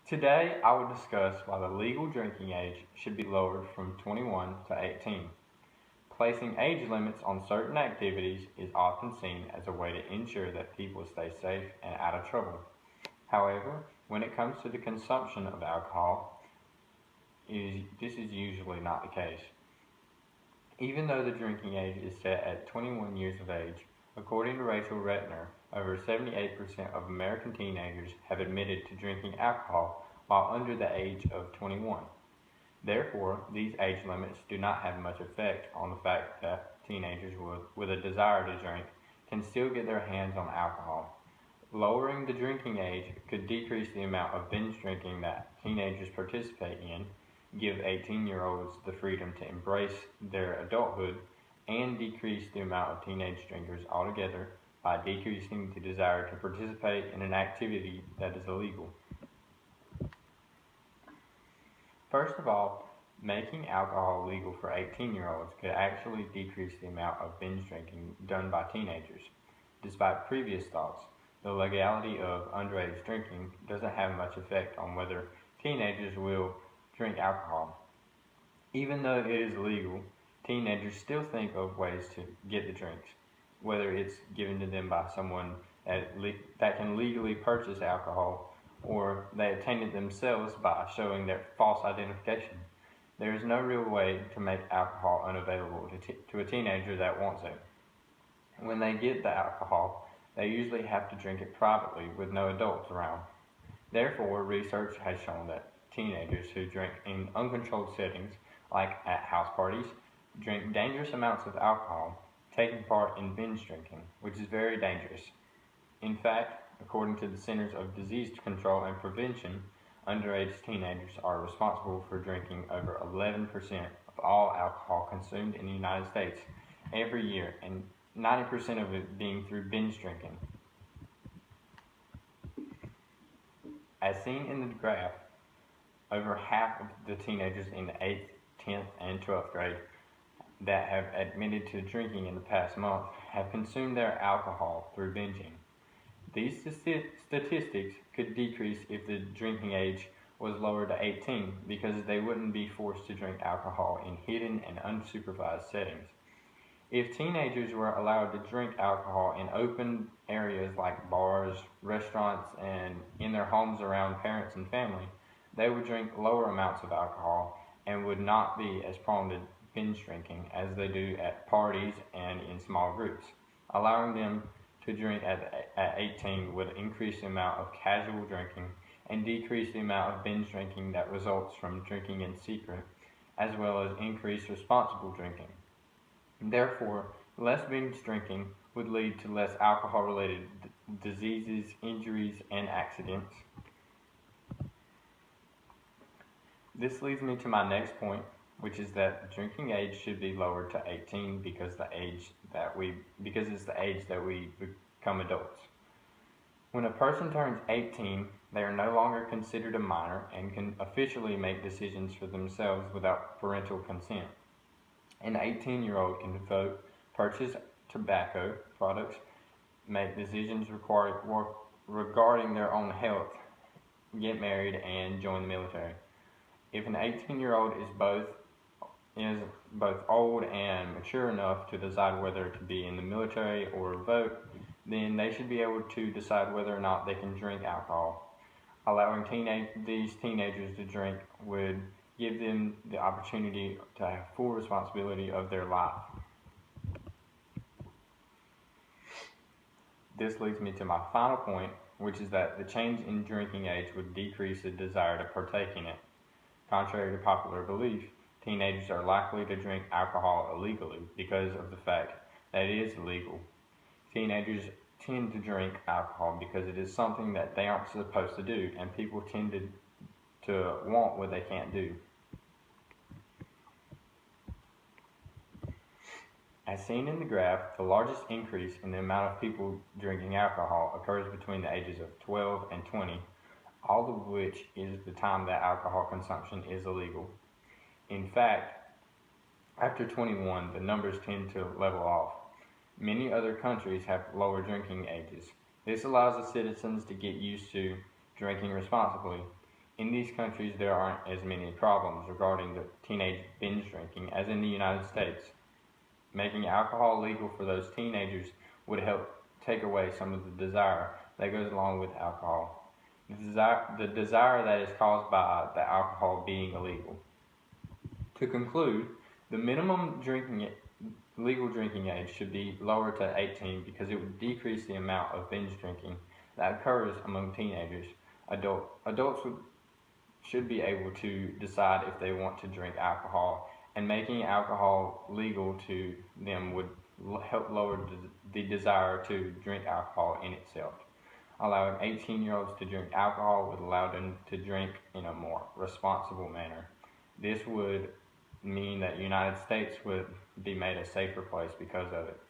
Today, I will discuss why the legal drinking age should be lowered from 21 to 18. Placing age limits on certain activities is often seen as a way to ensure that people stay safe and out of trouble. However, when it comes to the consumption of alcohol, this is usually not the case. Even though the drinking age is set at 21 years of age, according to Rachel Retner, over 78% of American teenagers have admitted to drinking alcohol while under the age of 21. Therefore, these age limits do not have much effect on the fact that teenagers with a desire to drink can still get their hands on alcohol. Lowering the drinking age could decrease the amount of binge drinking that teenagers participate in, give 18-year-olds the freedom to embrace their adulthood, and decrease the amount of teenage drinkers altogether by decreasing the desire to participate in an activity that is illegal. First of all, making alcohol legal for 18-year-olds could actually decrease the amount of binge drinking done by teenagers. Despite previous thoughts, the legality of underage drinking doesn't have much effect on whether teenagers will drink alcohol. Even though it is legal, teenagers still think of ways to get the drinks, whether it's given to them by someone that can legally purchase alcohol, or they obtain it themselves by showing their false identification. There is no real way to make alcohol unavailable to a teenager that wants it. When they get the alcohol, they usually have to drink it privately with no adults around. Therefore, research has shown that teenagers who drink in uncontrolled settings, like at house parties, drink dangerous amounts of alcohol, taking part in binge drinking, which is very dangerous. In fact, according to the Centers of Disease Control and Prevention, underage teenagers are responsible for drinking over 11% of all alcohol consumed in the United States every year, and 90% of it being through binge drinking. As seen in the graph, over half of the teenagers in the 8th, 10th, and 12th grade that have admitted to drinking in the past month have consumed their alcohol through binging. These statistics could decrease if the drinking age was lowered to 18 because they wouldn't be forced to drink alcohol in hidden and unsupervised settings. If teenagers were allowed to drink alcohol in open areas like bars, restaurants, and in their homes around parents and family, they would drink lower amounts of alcohol and would not be as prone to binge drinking as they do at parties and in small groups. Allowing them to drink at 18 would increase the amount of casual drinking and decrease the amount of binge drinking that results from drinking in secret, as well as increase responsible drinking. Therefore, less binge drinking would lead to less alcohol-related diseases, injuries, and accidents. This leads me to my next point, which is that the drinking age should be lowered to 18 because it's the age that we become adults. When a person turns 18, they are no longer considered a minor and can officially make decisions for themselves without parental consent. An 18-year-old can vote, purchase tobacco products, make decisions regarding their own health, get married, and join the military. If an 18-year-old is both old and mature enough to decide whether to be in the military or vote, then they should be able to decide whether or not they can drink alcohol. Allowing these teenagers to drink would give them the opportunity to have full responsibility of their life. This leads me to my final point, which is that the change in drinking age would decrease the desire to partake in it. Contrary to popular belief, teenagers are likely to drink alcohol illegally because of the fact that it is illegal. Teenagers tend to drink alcohol because it is something that they aren't supposed to do, and people tend to want what they can't do. As seen in the graph, the largest increase in the amount of people drinking alcohol occurs between the ages of 12 and 20, all of which is the time that alcohol consumption is illegal. In fact, after 21, the numbers tend to level off. Many other countries have lower drinking ages. This allows the citizens to get used to drinking responsibly. In these countries, there aren't as many problems regarding the teenage binge drinking as in the United States. Making alcohol legal for those teenagers would help take away some of the desire that goes along with alcohol. The desire that is caused by the alcohol being illegal. To conclude, the minimum legal drinking age should be lowered to 18 because it would decrease the amount of binge drinking that occurs among teenagers. Adults should be able to decide if they want to drink alcohol, and making alcohol legal to them would help lower the desire to drink alcohol in itself. Allowing 18-year-olds to drink alcohol would allow them to drink in a more responsible manner. This would mean that the United States would be made a safer place because of it.